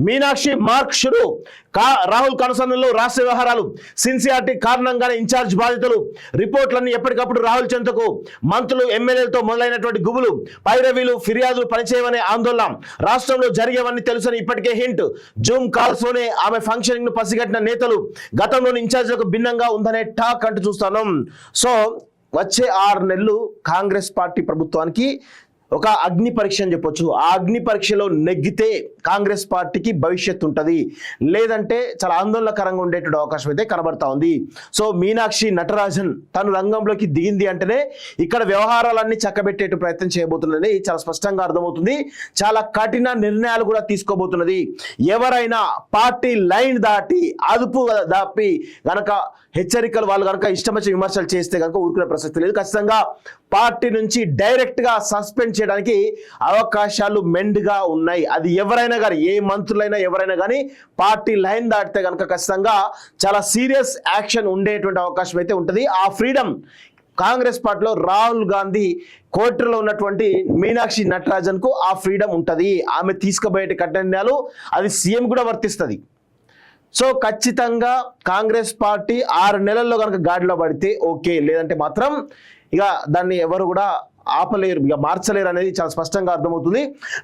Meenakshi mark షురు Rahul కనుసన్నల్లో రాష్ట్ర వ్యవహారాలు సిన్సియారిటీ కారణంగానే ఇన్ఛార్జ్ బాధితులు రిపోర్ట్లన్నీ ఎప్పటికప్పుడు రాహుల్ చెంతకు మంత్రులు ఎమ్మెల్యేలతో మొదలైనటువంటి గుబులు పైరవీలు ఫిర్యాదులు పనిచేయమనే ఆందోళన రాష్ట్రంలో జరిగేవన్నీ తెలుసని ఇప్పటికే హింట్ జూమ్ కాల్స్ లోనే ఆమె ఫంక్షనింగ్ ను పసిగట్టిన నేతలు గతంలోని ఇన్ఛార్జ్లకు భిన్నంగా ఉందనే టాక్ అంటూ చూస్తాను. సో వచ్చే 6 నెలలు కాంగ్రెస్ పార్టీ ప్రభుత్వానికి ఒక అగ్ని పరీక్ష అని చెప్పొచ్చు. ఆ అగ్ని పరీక్షలో నెగ్గితే కాంగ్రెస్ పార్టీకి భవిష్యత్తు ఉంటుంది, లేదంటే చాలా ఆందోళనకరంగా ఉండేటువంటి అవకాశం అయితే కనబడతా ఉంది. సో మీనాక్షి నటరాజన్ తను రంగంలోకి దిగింది అంటేనే ఇక్కడ వ్యవహారాలన్నీ చక్కబెట్టేట ప్రయత్నం చేయబోతున్నది చాలా స్పష్టంగా అర్థమవుతుంది. చాలా కఠిన నిర్ణయాలు కూడా తీసుకోబోతున్నది. ఎవరైనా పార్టీ లైన్ దాటి అదుపు దాపి గనక హెచ్చరికలు వాళ్ళు కనుక ఇష్టం వచ్చి విమర్శలు చేస్తే కనుక ఊరుకునే ప్రసక్తి లేదు. ఖచ్చితంగా పార్టీ నుంచి డైరెక్ట్ గా సస్పెండ్ చేయడానికి అవకాశాలు మెండుగా ఉన్నాయి. అది ఎవరైనా కానీ, ఏ మంత్రులైనా ఎవరైనా కానీ పార్టీ లైన్ దాటితే కనుక ఖచ్చితంగా చాలా సీరియస్ యాక్షన్ ఉండేటువంటి అవకాశం అయితే ఉంటుంది. ఆ ఫ్రీడమ్ కాంగ్రెస్ పార్టీలో రాహుల్ గాంధీ కోర్టులో ఉన్నటువంటి మీనాక్షి నటరాజన్ కు ఆ ఫ్రీడమ్ ఉంటుంది. ఆమె తీసుకుపోయే కఠిన నిర్ణయాలు అది సీఎం కూడా వర్తిస్తుంది. సో ఖచ్చితంగా కాంగ్రెస్ పార్టీ 6 నెలల్లో కనుక గాడిలో పడితే ఓకే, లేదంటే మాత్రం ఇక దాన్ని ఎవరు కూడా ఆపలేరు, ఇక మార్చలేరు అనేది చాలా స్పష్టంగా అర్థమవుతుంది.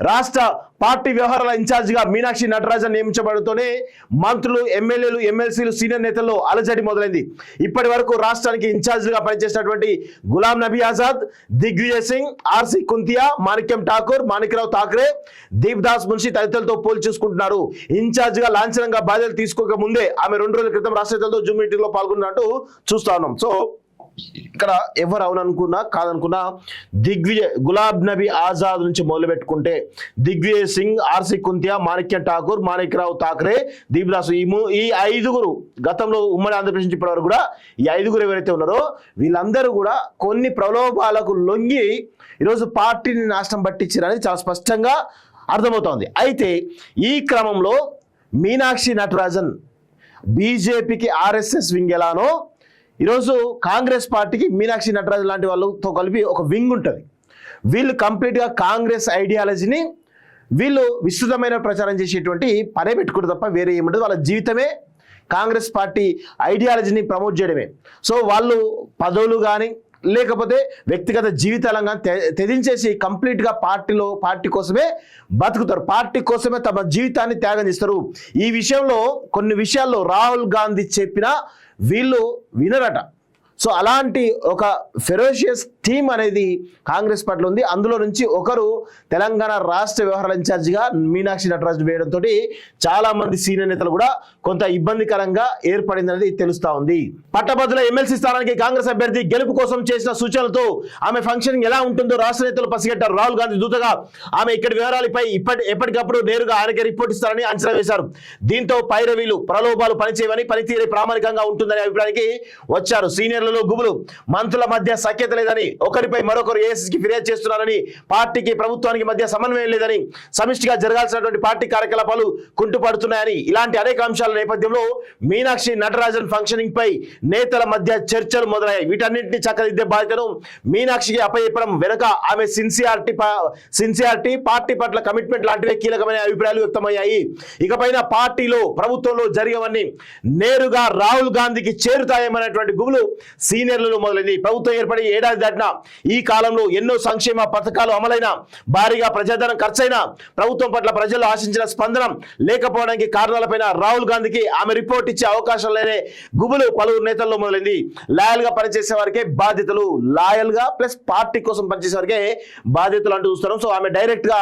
రాష్ట్ర పార్టీ వ్యవహారాల ఇన్ఛార్జిగా మీనాక్షి నటరాజన్ నియమించబడుతూనే మంత్రులు ఎమ్మెల్యేలు ఎమ్మెల్సీలు సీనియర్ నేతల్లో అలజడి మొదలైంది. ఇప్పటి వరకు రాష్ట్రానికి ఇన్ఛార్జిగా పనిచేసినటువంటి గులాం నబీ ఆజాద్, దిగ్విజయ్ సింగ్, ఆర్సి కుంతియా, మాణిక్యం ఠాకూర్, మాణిక్రావు ఠాకరే, దీప్ దాస్ మున్షి తదితరులతో పోల్చి చూసుకుంటున్నారు. ఇన్ఛార్జిగా లాంఛనంగా బాధ్యతలు తీసుకోక ముందే ఆమె 2 రోజుల క్రితం రాష్ట్ర నేతలతో జూమ్ మీటింగ్ లో పాల్గొన్నట్టు చూస్తా ఉన్నాం. సో ఇక్కడ ఎవరు అవుననుకున్నా కాదనుకున్నా దిగ్విజయ్ గులాబ్ నబీ ఆజాద్ నుంచి మొదలు పెట్టుకుంటే దిగ్విజయ్ సింగ్, ఆర్సి కుంతియా, మాణిక్యం ఠాకూర్, మాణిక్రావు ఠాకరే, దీప్ దాస్, ఈ 5గురు గతంలో ఉమ్మడి ఆంధ్రప్రదేశ్ నుంచి ఇప్పటివరకు కూడా ఈ 5గురు ఎవరైతే ఉన్నారో వీళ్ళందరూ కూడా కొన్ని ప్రలోభాలకు లొంగి ఈరోజు పార్టీని నాశనం పట్టించారనేది చాలా స్పష్టంగా అర్థమవుతోంది. అయితే ఈ క్రమంలో మీనాక్షి నటరాజన్ బీజేపీకి ఆర్ఎస్ఎస్ వింగ్ ఎలానో ఈరోజు కాంగ్రెస్ పార్టీకి మీనాక్షి నటరాజన్ లాంటి వాళ్ళతో కలిపి ఒక వింగ్ ఉంటుంది. వీళ్ళు కంప్లీట్గా కాంగ్రెస్ ఐడియాలజీని వీళ్ళు విస్తృతమైన ప్రచారం చేసేటువంటి పనే పెట్టుకుంటారు తప్ప వేరే ఏముంటుంది. వాళ్ళ జీవితమే కాంగ్రెస్ పార్టీ ఐడియాలజీని ప్రమోట్ చేయడమే. సో వాళ్ళు పదవులు కానీ లేకపోతే వ్యక్తిగత జీవితాలను కానీ త్యజించేసి కంప్లీట్గా పార్టీ కోసమే బతుకుతారు, పార్టీ కోసమే తమ జీవితాన్ని త్యాగం చేస్తారు. ఈ విషయంలో కొన్ని విషయాల్లో రాహుల్ గాంధీ చెప్పినా వీళ్ళు వినరట. సో అలాంటి ఒక ఫెరోషియస్ టీమ్ అనేది కాంగ్రెస్ పార్టీలో ఉంది. అందులో నుంచి ఒకరు తెలంగాణ రాష్ట్ర వ్యవహారాల ఇన్ఛార్జిగా మీనాక్షి నటరాజన్ వేయడంతో చాలా మంది సీనియర్ నేతలు కూడా కొంత ఇబ్బందికరంగా ఏర్పడిందనేది తెలుస్తా ఉంది. పట్టభద్రుల ఎమ్మెల్సీ స్థానానికి కాంగ్రెస్ అభ్యర్థి గెలుపు కోసం చేసిన సూచనలతో ఆమె ఫంక్షనింగ్ ఎలా ఉంటుందో రాష్ట్ర నేతలు పసిగట్టారు. రాహుల్ గాంధీ దూతగా ఆమె ఇక్కడి వివరాలపై ఎప్పటికప్పుడు నేరుగా ఆయనకే రిపోర్ట్ ఇస్తారని అంచనా వేశారు. దీంతో పైరవీలు ప్రలోభాలు పనిచేయవని, పనితీరే ప్రామాణికంగా ఉంటుందనే అభిప్రాయానికి వచ్చారు. సీనియర్లలో గుబులు, మంత్రుల మధ్య సఖ్యత లేదని, ఒకరిపై మరొకరు ఏఎస్కి ఫిర్యాదు చేస్తున్నారని, పార్టీకి ప్రభుత్వానికి మధ్య సమన్వయం లేదని, సమిష్టిగా జరగాల్సినటువంటి పార్టీ కార్యకలాపాలు కుంటుపడుతున్నాయని, ఇలాంటి అనేక అంశాల నేపథ్యంలో మీనాక్షి నటరాజన్ ఫంక్షనింగ్ పై నేతల మధ్య చర్చలు మొదలయ్యాయి. వీటన్నింటినీ చక్కదిద్దే బాధ్యతను మీనాక్షికి అప్పచెప్పడం వెనుక ఆమె సిన్సియారిటీ, పార్టీ పట్ల కమిట్మెంట్ లాంటివే కీలకమైన అభిప్రాయాలు వ్యక్తమయ్యాయి. ఇకపైన పార్టీలో ప్రభుత్వంలో జరిగేవన్నీ నేరుగా రాహుల్ గాంధీకి చేరుతాయేమనేటువంటి గుబులు సీనియర్లలో మొదలైంది. ప్రభుత్వం ఏర్పడి ఏడాది దాటినా ఈ కాలంలో ఎన్నో సంక్షేమ పథకాలు అమలైన, భారీగా ప్రజాధనం ఖర్చైనా ప్రభుత్వం పట్ల ప్రజలు ఆశించిన స్పందన లేకపోవడానికి కారణాలపైన రాహుల్ గాంధీకి ఆమె రిపోర్ట్ ఇచ్చే అవకాశం లేని గుబులు పలువురు నేతల్లో మొదలైంది. లాయల్ గా పనిచేసే వారికే బాధ్యతలు, లాయల్ గా ప్లస్ పార్టీ కోసం పనిచేసే వారికే బాధ్యతలు అంటూ చూస్తున్నాం. సో ఆమె డైరెక్ట్ గా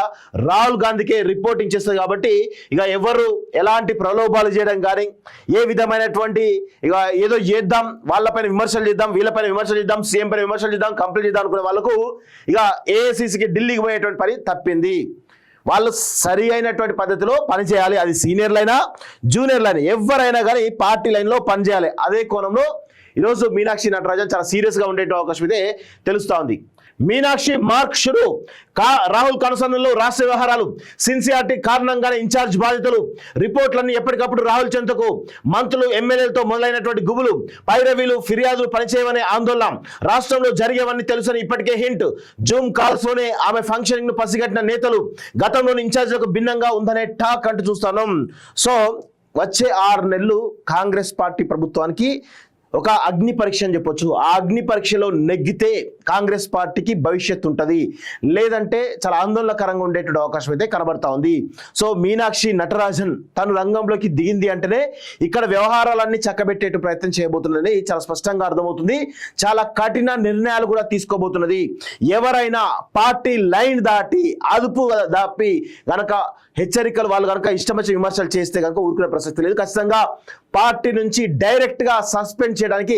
రాహుల్ గాంధీకే రిపోర్టింగ్ చేస్తుంది కాబట్టి ఇక ఎవరు ఎలాంటి ప్రలోభాలు చేయడం కానీ, ఏ విధమైనటువంటి ఇక ఏదో చేద్దాం, వాళ్ళపైన విమర్శలు చేద్దాం, వీళ్ళపైన విమర్శలు చేద్దాం, సీఎం పైన విమర్శలు చేద్దాం, కంప్లీట్ చేద్దాం అనుకునే వాళ్ళకు ఇక ఏఐసీసీకి ఢిల్లీకి పోయేటువంటి పని తప్పింది. వాళ్ళు సరి అయినటువంటి పద్ధతిలో పనిచేయాలి. అది సీనియర్లైనా జూనియర్లైనా ఎవరైనా కానీ పార్టీ లైన్లో పనిచేయాలి. అదే కోణంలో ఈరోజు మీనాక్షి నటరాజన్ చాలా సీరియస్గా ఉండే అవకాశం అయితే తెలుస్తూ ఉంది. మీనాక్షి మార్క్ షురు రాహుల్ కనుసంధానంలో రాష్ట్ర వ్యవహారాలు సిన్సియారిటీ కారణంగానే ఇన్ఛార్జ్ బాధితులు రిపోర్ట్లన్నీ ఎప్పటికప్పుడు రాహుల్ చెంతకు మంత్రులు ఎమ్మెల్యేలతో మొదలైనటువంటి గుబులు పైరవీలు ఫిర్యాదులు పనిచేయవనే ఆందోళన రాష్ట్రంలో జరిగేవన్నీ తెలుసని ఇప్పటికే హింట్ జూమ్ కాల్స్ లోనే ఆమె ఫంక్షనింగ్ ను పసిగట్టిన నేతలు గతంలోని ఇన్ఛార్జ్లకు భిన్నంగా ఉందనే టాక్ అంటూ చూస్తున్నాం. సో వచ్చే 6 నెలలు కాంగ్రెస్ పార్టీ ప్రభుత్వానికి ఒక అగ్ని పరీక్ష అని చెప్పొచ్చు. ఆ అగ్ని పరీక్షలో నెగ్గితే కాంగ్రెస్ పార్టీకి భవిష్యత్తు ఉంటుంది, లేదంటే చాలా ఆందోళనకరంగా ఉండేటువంటి అవకాశం అయితే కనబడతా ఉంది. సో మీనాక్షి నటరాజన్ తను రంగంలోకి దిగింది అంటేనే ఇక్కడ వ్యవహారాలన్నీ చక్కబెట్టే ప్రయత్నం చేయబోతున్నది చాలా స్పష్టంగా అర్థమవుతుంది. చాలా కఠిన నిర్ణయాలు కూడా తీసుకోబోతున్నది. ఎవరైనా పార్టీ లైన్ దాటి అదుపు దాపి గనక హెచ్చరికలు వాళ్ళు కనుక ఇష్టం వచ్చి విమర్శలు చేస్తే కనుక ఊరుకునే ప్రసక్తి లేదు. ఖచ్చితంగా పార్టీ నుంచి డైరెక్ట్ గా సస్పెండ్ చేయడానికి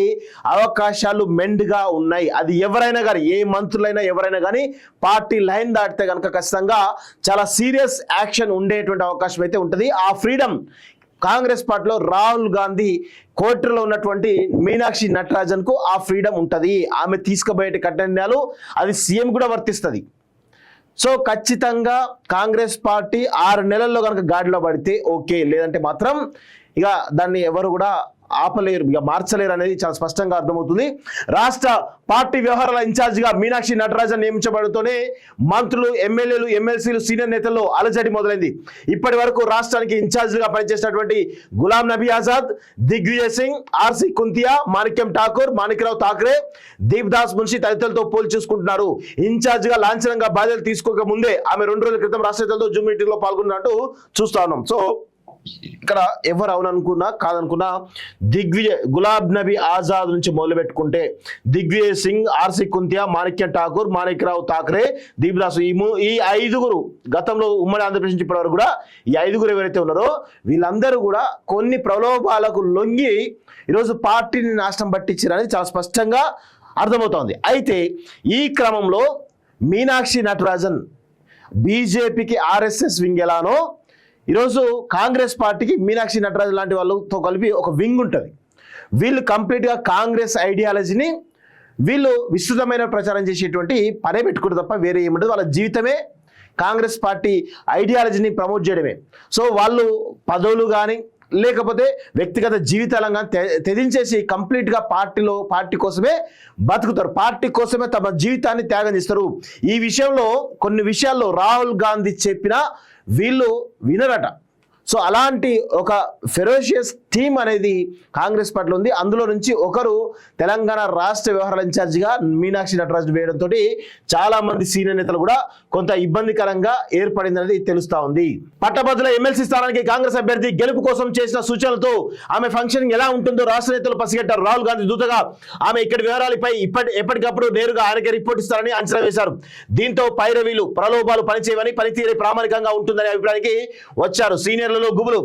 అవకాశాలు మెండుగా ఉన్నాయి. అది ఎవరైనా కానీ, ఏ మంత్రులైనా ఎవరైనా కానీ పార్టీ లైన్ దాటితే కనుక ఖచ్చితంగా చాలా సీరియస్ యాక్షన్ ఉండేటువంటి అవకాశం అయితే ఉంటుంది. ఆ ఫ్రీడమ్ కాంగ్రెస్ పార్టీలో రాహుల్ గాంధీ కోర్టులో ఉన్నటువంటి మీనాక్షి నటరాజన్ కు ఆ ఫ్రీడమ్ ఉంటుంది. ఆమె తీసుకుపోయే కఠినాలు అది సీఎం కూడా వర్తిస్తుంది. సో ఖచ్చితంగా కాంగ్రెస్ పార్టీ 6 నెలల్లో కనుక గాడిలో పడితే ఓకే, లేదంటే మాత్రం ఇక దాన్ని ఎవరు కూడా ఆపలేరు, ఇక మార్చలేరు అనేది చాలా స్పష్టంగా అర్థమవుతుంది. రాష్ట్ర పార్టీ వ్యవహారాల ఇన్ఛార్జిగా మీనాక్షి నటరాజన్ నియమించబడుతూనే మంత్రులు ఎమ్మెల్యేలు ఎమ్మెల్సీలు సీనియర్ నేతల్లో అలజడి మొదలైంది. ఇప్పటి వరకు రాష్ట్రానికి ఇన్ఛార్జిగా పనిచేసినటువంటి గులాం నబీ ఆజాద్, దిగ్విజయ్ సింగ్, ఆర్సి కుంతియా, మాణిక్యం ఠాకూర్, మాణిక్రావు ఠాకరే, దీప్ దాస్ మున్షి తదితరులతో పోల్చి చూసుకుంటున్నారు. ఇన్ఛార్జిగా లాంఛనంగా బాధ్యతలు తీసుకోక ముందే ఆమె 2 రోజుల క్రితం రాష్ట్ర నేతలతో జూమ్ మీటింగ్ లో పాల్గొన్నట్టు చూస్తా ఉన్నాం. సో ఇక్కడ ఎవరు అవుననుకున్నా కాదనుకున్నా గులాబ్ నబీ ఆజాద్ నుంచి మొదలు పెట్టుకుంటే దిగ్విజయ్ సింగ్, ఆర్సి కుంతియా, మాణిక్యం ఠాకూర్, మాణిక్రావు ఠాకరే, దీప్ దాస్, ఈ 5గురు గతంలో ఉమ్మడి ఆంధ్రప్రదేశ్ నుంచి ఇప్పటివరకు కూడా ఈ 5గురు ఎవరైతే ఉన్నారో వీళ్ళందరూ కూడా కొన్ని ప్రలోభాలకు లొంగి ఈరోజు పార్టీని నాశనం పట్టించారని చాలా స్పష్టంగా అర్థమవుతోంది. అయితే ఈ క్రమంలో మీనాక్షి నటరాజన్ బీజేపీకి ఆర్ఎస్ఎస్ వింగ్ ఎలానో ఈరోజు కాంగ్రెస్ పార్టీకి మీనాక్షి నటరాజన్ లాంటి వాళ్ళతో కలిపి ఒక వింగ్ ఉంటుంది. వీళ్ళు కంప్లీట్గా కాంగ్రెస్ ఐడియాలజీని వీళ్ళు విస్తృతమైన ప్రచారం చేసేటువంటి పనే పెట్టుకుంటారు తప్ప వేరే ఏముంటుంది. వాళ్ళ జీవితమే కాంగ్రెస్ పార్టీ ఐడియాలజీని ప్రమోట్ చేయడమే. సో వాళ్ళు పదవులు కానీ లేకపోతే వ్యక్తిగత జీవితాలను తెదించేసి కంప్లీట్గా పార్టీ కోసమే బతుకుతారు, పార్టీ కోసమే తమ జీవితాన్ని త్యాగం చేస్తారు. ఈ విషయంలో కొన్ని విషయాల్లో రాహుల్ గాంధీ చెప్పినా వీళ్ళు వినరట. సో అలాంటి ఒక ఫెరోషియస్ టీమ్ అనేది కాంగ్రెస్ పార్టీలో ఉంది. అందులో నుంచి ఒకరు తెలంగాణ రాష్ట్ర వ్యవహారాల ఇన్ఛార్జిగా మీనాక్షి నటరాజన్ వేయడంతో చాలా మంది సీనియర్ నేతలు కూడా కొంత ఇబ్బందికరంగా ఏర్పడింది అనేది తెలుస్తా ఉంది. పట్టభద్రుల ఎమ్మెల్సీ స్థానానికి కాంగ్రెస్ అభ్యర్థి గెలుపు కోసం చేసిన సూచనలతో ఆమె ఫంక్షన్ ఎలా ఉంటుందో రాష్ట్ర నేతలు పసిగట్టారు. రాహుల్ గాంధీ దూతగా ఆమె ఇక్కడి వివరాలపై ఎప్పటికప్పుడు నేరుగా ఆయనకే రిపోర్ట్ ఇస్తారని అంచనా వేశారు. దీంతో పైరవీలు ప్రలోభాలు పనిచేయవని, పనితీరే ప్రామాణికంగా ఉంటుందనే అభిప్రాయానికి వచ్చారు. సీనియర్లలో గుబులు